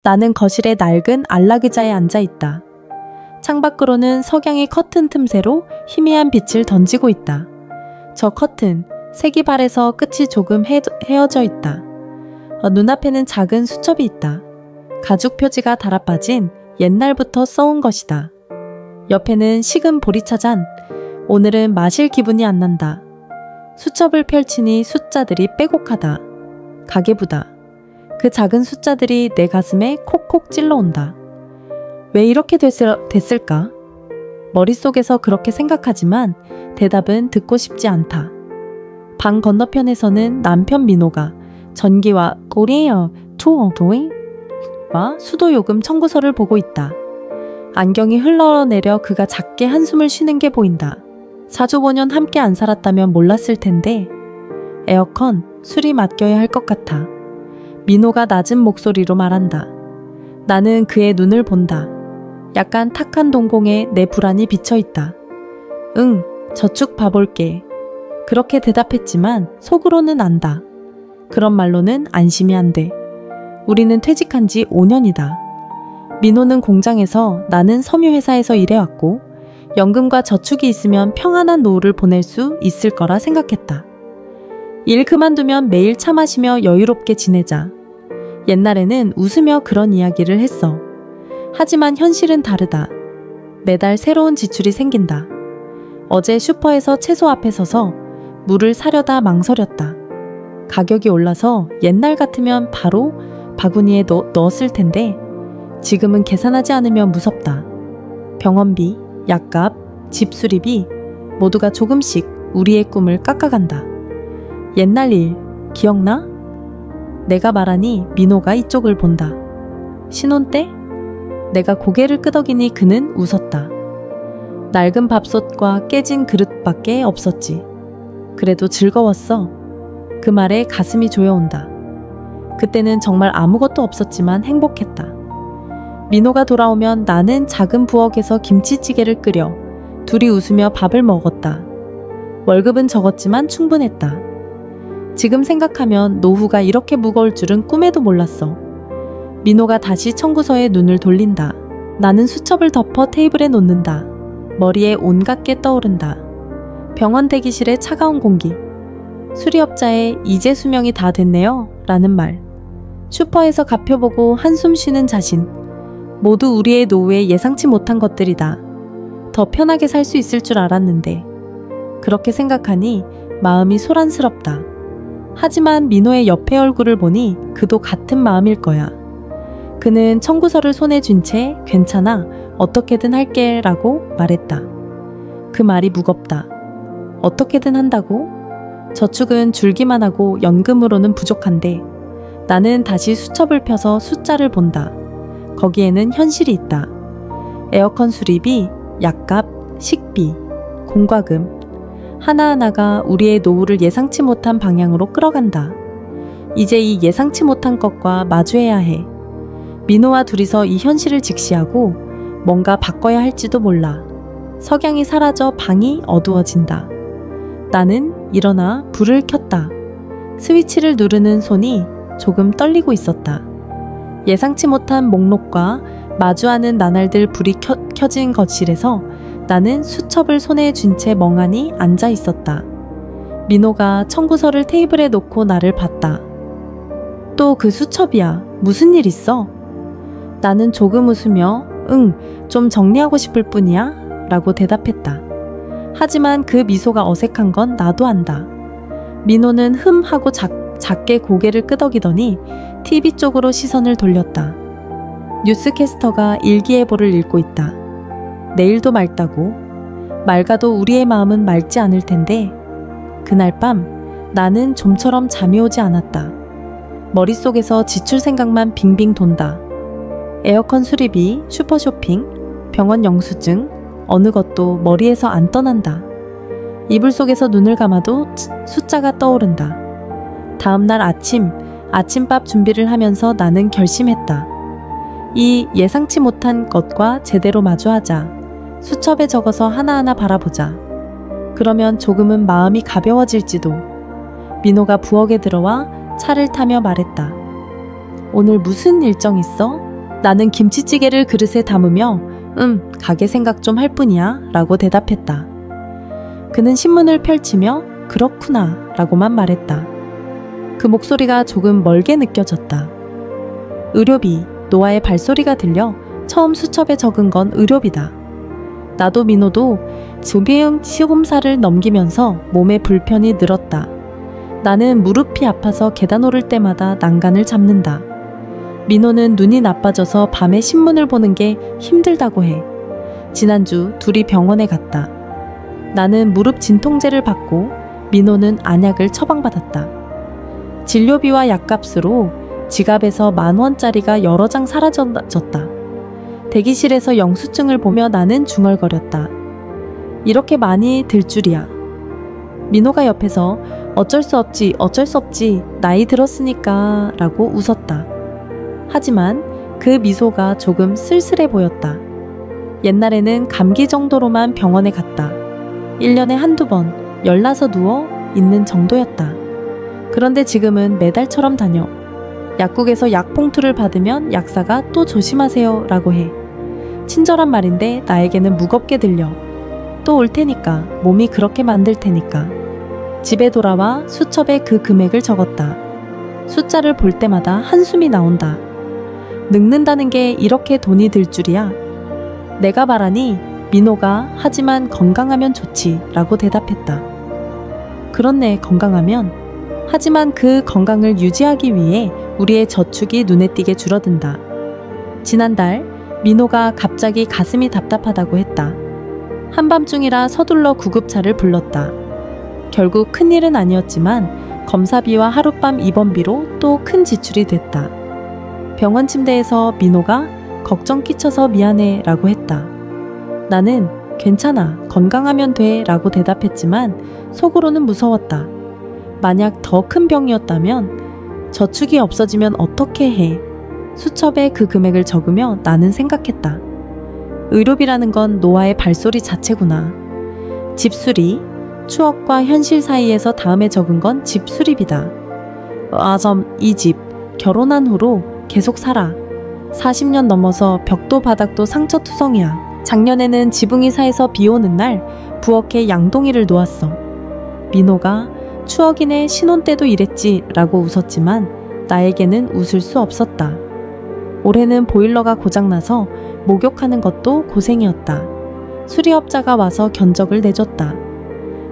나는 거실의 낡은 안락의자에 앉아있다. 창밖으로는 석양이 커튼 틈새로 희미한 빛을 던지고 있다. 저 커튼, 색이 바래서 끝이 조금 헤어져 있다. 눈앞에는 작은 수첩이 있다. 가죽 표지가 달아빠진 옛날부터 써온 것이다. 옆에는 식은 보리차 잔. 오늘은 마실 기분이 안 난다. 수첩을 펼치니 숫자들이 빼곡하다. 가계부다. 그 작은 숫자들이 내 가슴에 콕콕 찔러온다. 왜 이렇게 됐을까? 머릿속에서 그렇게 생각하지만 대답은 듣고 싶지 않다. 방 건너편에서는 남편 민호가 전기와 꼬리에요 투엉도잉 와 수도요금 청구서를 보고 있다. 안경이 흘러내려 그가 작게 한숨을 쉬는 게 보인다. 4주 5년 함께 안 살았다면 몰랐을 텐데 에어컨 술이 맡겨야 할 것 같아. 민호가 낮은 목소리로 말한다. 나는 그의 눈을 본다. 약간 탁한 동공에 내 불안이 비쳐있다. 응, 저축 봐볼게. 그렇게 대답했지만 속으로는 안다. 그런 말로는 안심이 안 돼. 우리는 퇴직한 지 5년이다. 민호는 공장에서, 나는 섬유회사에서 일해왔고 연금과 저축이 있으면 평안한 노후를 보낼 수 있을 거라 생각했다. 일 그만두면 매일 차 마시며 여유롭게 지내자. 옛날에는 웃으며 그런 이야기를 했어. 하지만 현실은 다르다. 매달 새로운 지출이 생긴다. 어제 슈퍼에서 채소 앞에 서서 물을 사려다 망설였다. 가격이 올라서 옛날 같으면 바로 바구니에 넣었을 텐데 지금은 계산하지 않으면 무섭다. 병원비, 약값, 집 수리비 모두가 조금씩 우리의 꿈을 깎아간다. 옛날 일 기억나? 내가 말하니 민호가 이쪽을 본다. 신혼 때? 내가 고개를 끄덕이니 그는 웃었다. 낡은 밥솥과 깨진 그릇밖에 없었지. 그래도 즐거웠어. 그 말에 가슴이 조여온다. 그때는 정말 아무것도 없었지만 행복했다. 민호가 돌아오면 나는 작은 부엌에서 김치찌개를 끓여 둘이 웃으며 밥을 먹었다. 월급은 적었지만 충분했다. 지금 생각하면 노후가 이렇게 무거울 줄은 꿈에도 몰랐어. 민호가 다시 청구서에 눈을 돌린다. 나는 수첩을 덮어 테이블에 놓는다. 머리에 온갖 게 떠오른다. 병원 대기실의 차가운 공기. 수리업자의 이제 수명이 다 됐네요 라는 말. 슈퍼에서 값표 보고 한숨 쉬는 자신. 모두 우리의 노후에 예상치 못한 것들이다. 더 편하게 살 수 있을 줄 알았는데. 그렇게 생각하니 마음이 소란스럽다. 하지만 민호의 옆에 얼굴을 보니 그도 같은 마음일 거야. 그는 청구서를 손에 쥔 채 괜찮아, 어떻게든 할게 라고 말했다. 그 말이 무겁다. 어떻게든 한다고? 저축은 줄기만 하고 연금으로는 부족한데 나는 다시 수첩을 펴서 숫자를 본다. 거기에는 현실이 있다. 에어컨 수리비, 약값, 식비, 공과금 하나하나가 우리의 노후를 예상치 못한 방향으로 끌어간다. 이제 이 예상치 못한 것과 마주해야 해. 민호와 둘이서 이 현실을 직시하고 뭔가 바꿔야 할지도 몰라. 석양이 사라져 방이 어두워진다. 나는 일어나 불을 켰다. 스위치를 누르는 손이 조금 떨리고 있었다. 예상치 못한 목록과 마주하는 나날들 불이 켜진 거실에서 나는 수첩을 손에 쥔 채 멍하니 앉아 있었다. 민호가 청구서를 테이블에 놓고 나를 봤다. 또 그 수첩이야. 무슨 일 있어? 나는 조금 웃으며 응, 좀 정리하고 싶을 뿐이야 라고 대답했다. 하지만 그 미소가 어색한 건 나도 안다. 민호는 흠 하고 작게 고개를 끄덕이더니 TV 쪽으로 시선을 돌렸다. 뉴스캐스터가 일기예보를 읽고 있다. 내일도 맑다고. 맑아도 우리의 마음은 맑지 않을 텐데 그날 밤 나는 좀처럼 잠이 오지 않았다. 머릿속에서 지출 생각만 빙빙 돈다. 에어컨 수리비, 슈퍼쇼핑, 병원 영수증 어느 것도 머리에서 안 떠난다. 이불 속에서 눈을 감아도 숫자가 떠오른다. 다음날 아침밥 준비를 하면서 나는 결심했다. 이 예상치 못한 것과 제대로 마주하자. 수첩에 적어서 하나하나 바라보자. 그러면 조금은 마음이 가벼워질지도. 민호가 부엌에 들어와 차를 타며 말했다. 오늘 무슨 일정 있어? 나는 김치찌개를 그릇에 담으며 가게 생각 좀 할 뿐이야 라고 대답했다. 그는 신문을 펼치며 그렇구나 라고만 말했다. 그 목소리가 조금 멀게 느껴졌다. 의료비, 노아의 발소리가 들려 처음 수첩에 적은 건 의료비다. 나도 민호도 조기응 시험사를 넘기면서 몸에 불편이 늘었다. 나는 무릎이 아파서 계단 오를 때마다 난간을 잡는다. 민호는 눈이 나빠져서 밤에 신문을 보는 게 힘들다고 해. 지난주 둘이 병원에 갔다. 나는 무릎 진통제를 받고 민호는 안약을 처방받았다. 진료비와 약값으로 지갑에서 10,000원짜리가 여러 장 사라졌다. 대기실에서 영수증을 보며 나는 중얼거렸다. 이렇게 많이 들 줄이야. 민호가 옆에서 어쩔 수 없지 나이 들었으니까 라고 웃었다. 하지만 그 미소가 조금 쓸쓸해 보였다. 옛날에는 감기 정도로만 병원에 갔다. 1년에 한두 번 열나서 누워 있는 정도였다. 그런데 지금은 매달처럼 다녀. 약국에서 약 봉투를 받으면 약사가 또 조심하세요 라고 해. 친절한 말인데 나에게는 무겁게 들려. 또 올 테니까, 몸이 그렇게 만들 테니까. 집에 돌아와 수첩에 그 금액을 적었다. 숫자를 볼 때마다 한숨이 나온다. 늙는다는 게 이렇게 돈이 들 줄이야. 내가 말하니 민호가 하지만 건강하면 좋지 라고 대답했다. 그렇네, 건강하면. 하지만 그 건강을 유지하기 위해 우리의 저축이 눈에 띄게 줄어든다. 지난달 민호가 갑자기 가슴이 답답하다고 했다. 한밤중이라 서둘러 구급차를 불렀다. 결국 큰일은 아니었지만 검사비와 하룻밤 입원비로 또 큰 지출이 됐다. 병원 침대에서 민호가 걱정 끼쳐서 미안해 라고 했다. 나는 괜찮아, 건강하면 돼 라고 대답했지만 속으로는 무서웠다. 만약 더 큰 병이었다면 저축이 없어지면 어떻게 해? 수첩에 그 금액을 적으며 나는 생각했다. 의료비라는 건 노아의 발소리 자체구나. 집수리, 추억과 현실 사이에서 다음에 적은 건 집수리비다. 이 집, 결혼한 후로 계속 살아. 40년 넘어서 벽도 바닥도 상처투성이야. 작년에는 지붕이사에서 비 오는 날 부엌에 양동이를 놓았어. 민호가 추억이네, 신혼 때도 이랬지 라고 웃었지만 나에게는 웃을 수 없었다. 올해는 보일러가 고장나서 목욕하는 것도 고생이었다. 수리업자가 와서 견적을 내줬다.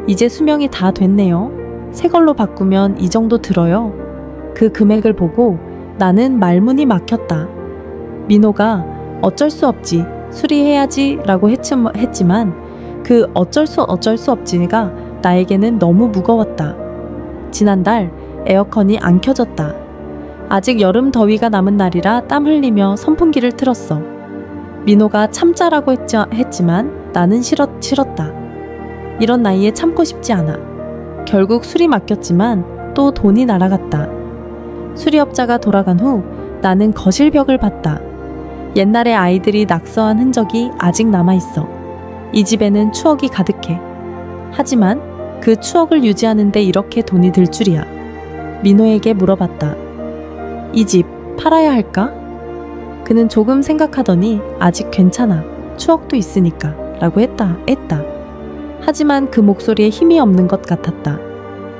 이제 수명이 다 됐네요. 새 걸로 바꾸면 이 정도 들어요. 그 금액을 보고 나는 말문이 막혔다. 민호가 어쩔 수 없지, 수리해야지 라고 했지만 그 어쩔 수 없지가 나에게는 너무 무거웠다. 지난달 에어컨이 안 켜졌다. 아직 여름 더위가 남은 날이라 땀 흘리며 선풍기를 틀었어. 민호가 참자라고 했지만 나는 싫었다. 이런 나이에 참고 싶지 않아. 결국 수리 맡겼지만 또 돈이 날아갔다. 수리업자가 돌아간 후 나는 거실 벽을 봤다. 옛날에 아이들이 낙서한 흔적이 아직 남아있어. 이 집에는 추억이 가득해. 하지만 그 추억을 유지하는데 이렇게 돈이 들 줄이야. 민호에게 물어봤다. 이 집 팔아야 할까? 그는 조금 생각하더니 아직 괜찮아. 추억도 있으니까 라고 했다. 하지만 그 목소리에 힘이 없는 것 같았다.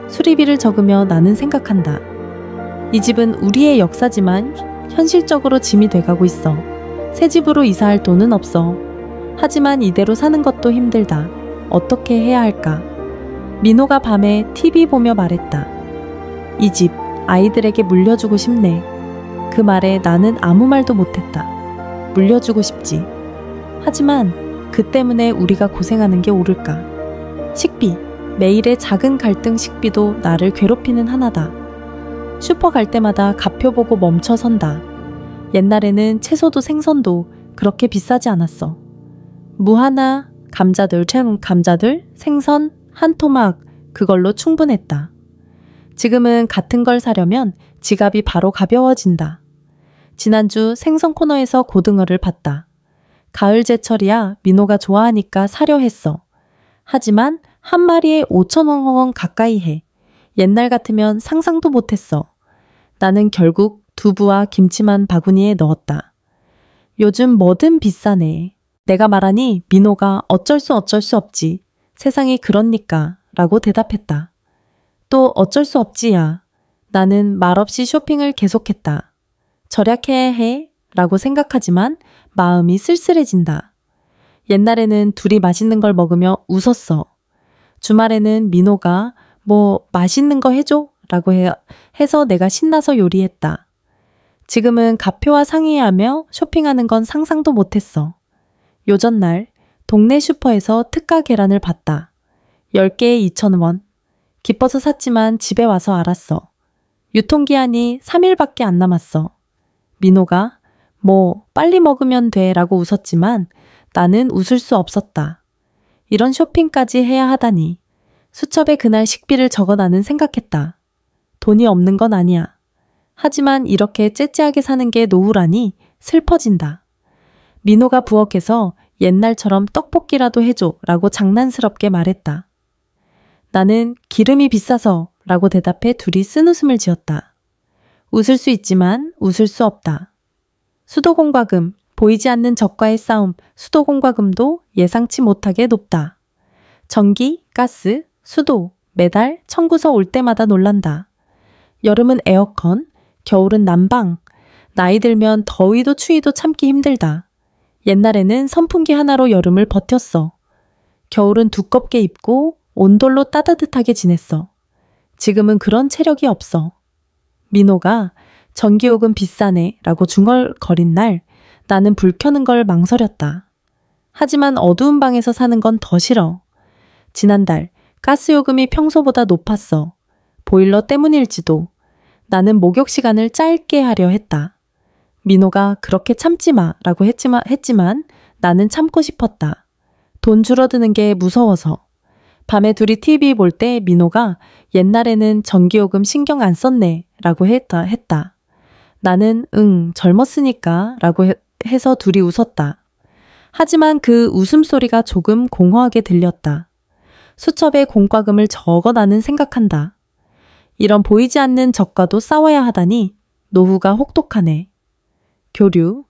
수리비를 적으며 나는 생각한다. 이 집은 우리의 역사지만 현실적으로 짐이 돼가고 있어. 새 집으로 이사할 돈은 없어. 하지만 이대로 사는 것도 힘들다. 어떻게 해야 할까? 민호가 밤에 TV 보며 말했다. 이 집 아이들에게 물려주고 싶네. 그 말에 나는 아무 말도 못했다. 물려주고 싶지. 하지만 그 때문에 우리가 고생하는 게 옳을까? 식비, 매일의 작은 갈등 식비도 나를 괴롭히는 하나다. 슈퍼 갈 때마다 값표 보고 멈춰 선다. 옛날에는 채소도 생선도 그렇게 비싸지 않았어. 무 하나, 감자들, 생선, 한 토막, 그걸로 충분했다. 지금은 같은 걸 사려면 지갑이 바로 가벼워진다. 지난주 생선 코너에서 고등어를 봤다. 가을 제철이야 민호가 좋아하니까 사려 했어. 하지만 한 마리에 5,000원 가까이 해. 옛날 같으면 상상도 못했어. 나는 결국 두부와 김치만 바구니에 넣었다. 요즘 뭐든 비싸네. 내가 말하니 민호가 어쩔 수 없지. 세상이 그러니까 라고 대답했다. 또 어쩔 수 없지야. 나는 말없이 쇼핑을 계속했다. 절약해야 해 라고 생각하지만 마음이 쓸쓸해진다. 옛날에는 둘이 맛있는 걸 먹으며 웃었어. 주말에는 민호가 뭐 맛있는 거 해줘 라고 해서 내가 신나서 요리했다. 지금은 가표와 상의하며 쇼핑하는 건 상상도 못했어. 요전날 동네 슈퍼에서 특가 계란을 봤다. 10개에 2,000원. 기뻐서 샀지만 집에 와서 알았어. 유통기한이 3일밖에 안 남았어. 민호가 뭐 빨리 먹으면 돼 라고 웃었지만 나는 웃을 수 없었다. 이런 쇼핑까지 해야 하다니. 수첩에 그날 식비를 적어 나는 생각했다. 돈이 없는 건 아니야. 하지만 이렇게 째째하게 사는 게 노후라니 슬퍼진다. 민호가 부엌에서 옛날처럼 떡볶이라도 해줘 라고 장난스럽게 말했다. 나는 기름이 비싸서 라고 대답해 둘이 쓴웃음을 지었다. 웃을 수 있지만 웃을 수 없다. 수도공과금, 보이지 않는 적과의 싸움, 수도공과금도 예상치 못하게 높다. 전기, 가스, 수도, 매달 청구서 올 때마다 놀란다. 여름은 에어컨, 겨울은 난방, 나이 들면 더위도 추위도 참기 힘들다. 옛날에는 선풍기 하나로 여름을 버텼어. 겨울은 두껍게 입고 온돌로 따뜻하게 지냈어. 지금은 그런 체력이 없어. 민호가 전기요금 비싸네 라고 중얼거린 날 나는 불 켜는 걸 망설였다. 하지만 어두운 방에서 사는 건 더 싫어. 지난달 가스요금이 평소보다 높았어. 보일러 때문일지도. 나는 목욕 시간을 짧게 하려 했다. 민호가 그렇게 참지 마 라고 했지만 나는 참고 싶었다. 돈 줄어드는 게 무서워서. 밤에 둘이 TV 볼 때 민호가 옛날에는 전기요금 신경 안 썼네 라고 했다. 나는 젊었으니까 라고 해서 둘이 웃었다. 하지만 그 웃음소리가 조금 공허하게 들렸다. 수첩에 공과금을 적어 나는 생각한다. 이런 보이지 않는 적과도 싸워야 하다니 노후가 혹독하네. 교류,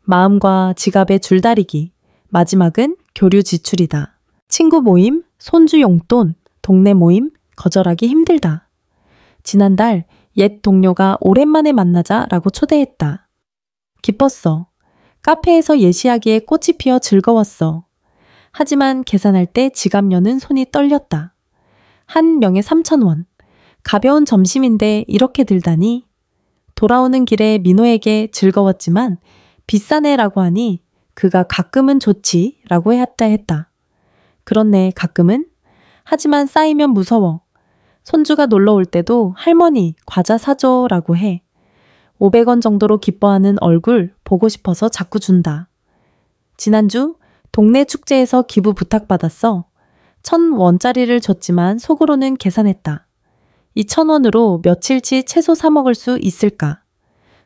마음과 지갑의 줄다리기, 마지막은 교류 지출이다. 친구 모임, 손주 용돈, 동네 모임, 거절하기 힘들다. 지난달 옛 동료가 오랜만에 만나자라고 초대했다. 기뻤어. 카페에서 예시하기에 꽃이 피어 즐거웠어. 하지만 계산할 때 지갑 여는 손이 떨렸다. 한 명에 3,000원. 가벼운 점심인데 이렇게 들다니. 돌아오는 길에 민호에게 즐거웠지만 비싸네라고 하니 그가 가끔은 좋지 라고 했다. 그렇네, 가끔은. 하지만 쌓이면 무서워. 손주가 놀러 올 때도 할머니 과자 사줘 라고 해. 500원 정도로 기뻐하는 얼굴 보고 싶어서 자꾸 준다. 지난주 동네 축제에서 기부 부탁받았어. 1,000원짜리를 줬지만 속으로는 계산했다. 이 1,000원으로 며칠치 채소 사 먹을 수 있을까?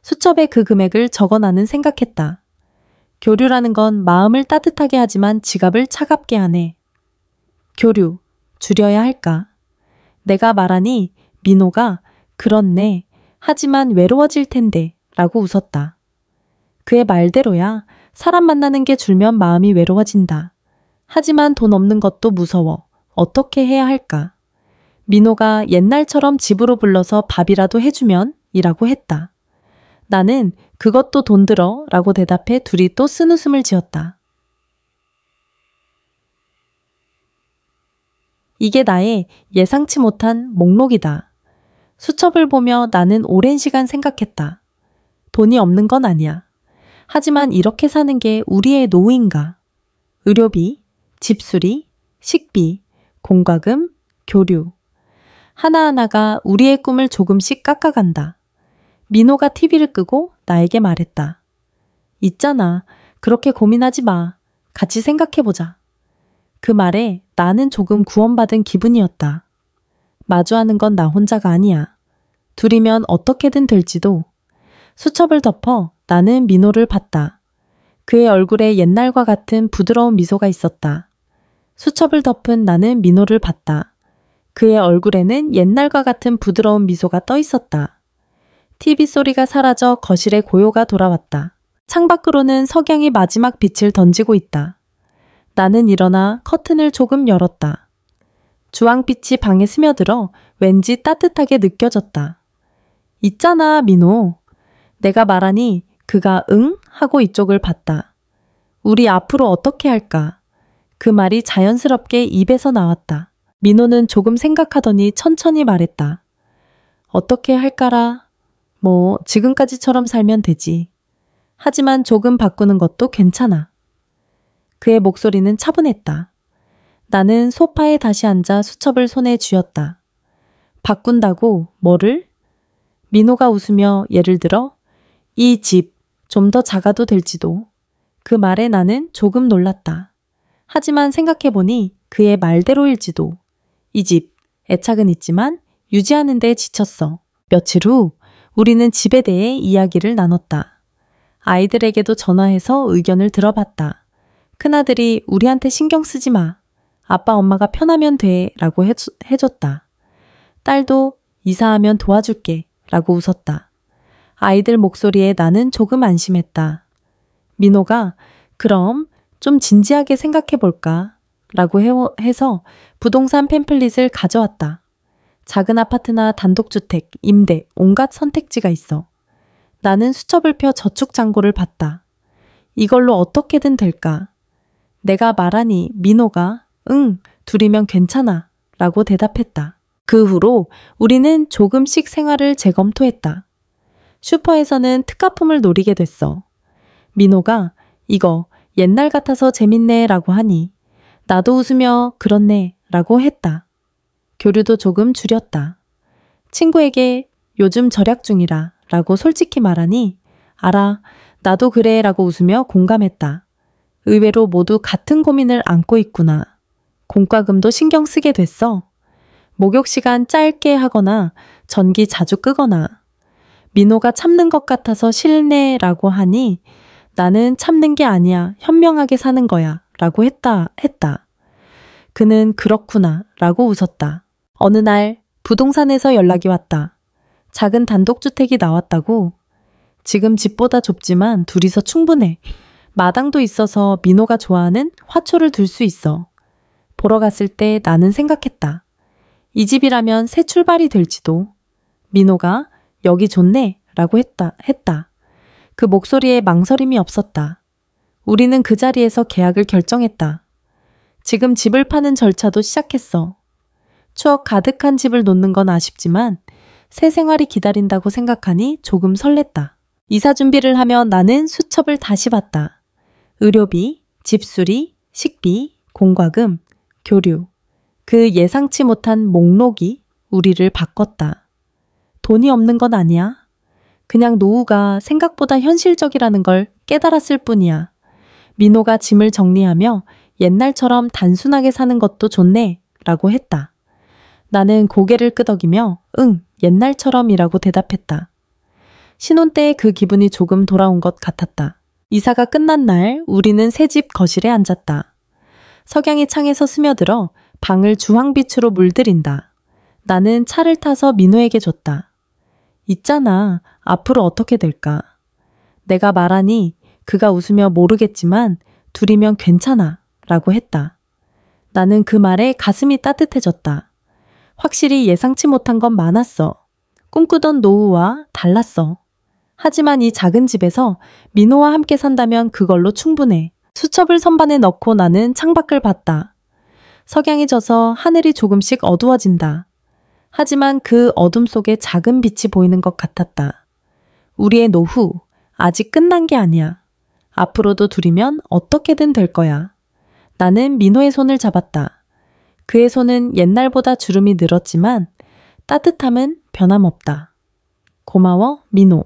수첩에 그 금액을 적어나는 생각했다. 교류라는 건 마음을 따뜻하게 하지만 지갑을 차갑게 하네. 교류, 줄여야 할까? 내가 말하니 민호가 그렇네. 하지만 외로워질 텐데 라고 웃었다. 그의 말대로야. 사람 만나는 게 줄면 마음이 외로워진다. 하지만 돈 없는 것도 무서워. 어떻게 해야 할까? 민호가 옛날처럼 집으로 불러서 밥이라도 해주면 이라고 했다. 나는 그것도 돈 들어 라고 대답해 둘이 또 쓴웃음을 지었다. 이게 나의 예상치 못한 목록이다. 수첩을 보며 나는 오랜 시간 생각했다. 돈이 없는 건 아니야. 하지만 이렇게 사는 게 우리의 노후인가? 의료비, 집수리, 식비, 공과금, 교류. 하나하나가 우리의 꿈을 조금씩 깎아간다. 민호가 TV를 끄고 나에게 말했다. 있잖아. 그렇게 고민하지 마. 같이 생각해보자. 그 말에 나는 조금 구원받은 기분이었다. 마주하는 건 나 혼자가 아니야. 둘이면 어떻게든 될지도. 수첩을 덮어 나는 민호를 봤다. 그의 얼굴에 옛날과 같은 부드러운 미소가 있었다. 수첩을 덮은 나는 민호를 봤다. 그의 얼굴에는 옛날과 같은 부드러운 미소가 떠 있었다. TV 소리가 사라져 거실에 고요가 돌아왔다. 창밖으로는 석양이 마지막 빛을 던지고 있다. 나는 일어나 커튼을 조금 열었다. 주황빛이 방에 스며들어 왠지 따뜻하게 느껴졌다. 있잖아, 민호. 내가 말하니 그가 응? 하고 이쪽을 봤다. 우리 앞으로 어떻게 할까? 그 말이 자연스럽게 입에서 나왔다. 민호는 조금 생각하더니 천천히 말했다. 어떻게 할까라? 뭐 지금까지처럼 살면 되지. 하지만 조금 바꾸는 것도 괜찮아. 그의 목소리는 차분했다. 나는 소파에 다시 앉아 수첩을 손에 쥐었다. 바꾼다고? 뭐를? 민호가 웃으며 예를 들어 이 집 좀 더 작아도 될지도. 그 말에 나는 조금 놀랐다. 하지만 생각해보니 그의 말대로일지도. 이 집, 애착은 있지만 유지하는 데 지쳤어. 며칠 후 우리는 집에 대해 이야기를 나눴다. 아이들에게도 전화해서 의견을 들어봤다. 큰아들이 우리한테 신경 쓰지 마. 아빠 엄마가 편하면 돼 라고 해줬다. 딸도 이사하면 도와줄게 라고 웃었다. 아이들 목소리에 나는 조금 안심했다. 민호가 그럼 좀 진지하게 생각해볼까? 라고 해서 부동산 팸플릿을 가져왔다. 작은 아파트나 단독주택, 임대, 온갖 선택지가 있어. 나는 수첩을 펴 저축장고를 봤다. 이걸로 어떻게든 될까? 내가 말하니 민호가 응, 둘이면 괜찮아 라고 대답했다. 그 후로 우리는 조금씩 생활을 재검토했다. 슈퍼에서는 특가품을 노리게 됐어. 민호가 이거 옛날 같아서 재밌네 라고 하니 나도 웃으며 그렇네 라고 했다. 교류도 조금 줄였다. 친구에게 요즘 절약 중이라 라고 솔직히 말하니 알아, 나도 그래 라고 웃으며 공감했다. 의외로 모두 같은 고민을 안고 있구나. 공과금도 신경 쓰게 됐어. 목욕 시간 짧게 하거나 전기 자주 끄거나. 민호가 참는 것 같아서 싫네라고 하니 나는 참는 게 아니야. 현명하게 사는 거야. 라고 했다. 그는 그렇구나. 라고 웃었다. 어느 날 부동산에서 연락이 왔다. 작은 단독주택이 나왔다고. 지금 집보다 좁지만 둘이서 충분해. 마당도 있어서 민호가 좋아하는 화초를 둘 수 있어. 보러 갔을 때 나는 생각했다. 이 집이라면 새 출발이 될지도. 민호가 여기 좋네 라고 했다. 그 목소리에 망설임이 없었다. 우리는 그 자리에서 계약을 결정했다. 지금 집을 파는 절차도 시작했어. 추억 가득한 집을 놓는 건 아쉽지만 새 생활이 기다린다고 생각하니 조금 설렜다. 이사 준비를 하며 나는 수첩을 다시 봤다. 의료비, 집수리, 식비, 공과금, 교류. 그 예상치 못한 목록이 우리를 바꿨다. 돈이 없는 건 아니야. 그냥 노후가 생각보다 현실적이라는 걸 깨달았을 뿐이야. 민호가 짐을 정리하며 옛날처럼 단순하게 사는 것도 좋네 라고 했다. 나는 고개를 끄덕이며 응, 옛날처럼이라고 대답했다. 신혼 때의 그 기분이 조금 돌아온 것 같았다. 이사가 끝난 날 우리는 새 집 거실에 앉았다. 석양이 창에서 스며들어 방을 주황빛으로 물들인다. 나는 차를 타서 민호에게 줬다. 있잖아, 앞으로 어떻게 될까? 내가 말하니 그가 웃으며 모르겠지만 둘이면 괜찮아 라고 했다. 나는 그 말에 가슴이 따뜻해졌다. 확실히 예상치 못한 건 많았어. 꿈꾸던 노후와 달랐어. 하지만 이 작은 집에서 민호와 함께 산다면 그걸로 충분해. 수첩을 선반에 넣고 나는 창밖을 봤다. 석양이 져서 하늘이 조금씩 어두워진다. 하지만 그 어둠 속에 작은 빛이 보이는 것 같았다. 우리의 노후, 아직 끝난 게 아니야. 앞으로도 둘이면 어떻게든 될 거야. 나는 민호의 손을 잡았다. 그의 손은 옛날보다 주름이 늘었지만 따뜻함은 변함없다. 고마워, 민호.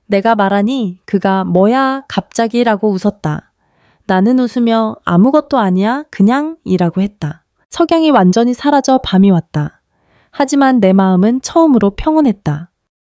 내가 말하니 그가 뭐야 갑자기라고 웃었다. 나는 웃으며 아무것도 아니야 그냥 이라고 했다. 석양이 완전히 사라져 밤이 왔다. 하지만 내 마음은 처음으로 평온했다.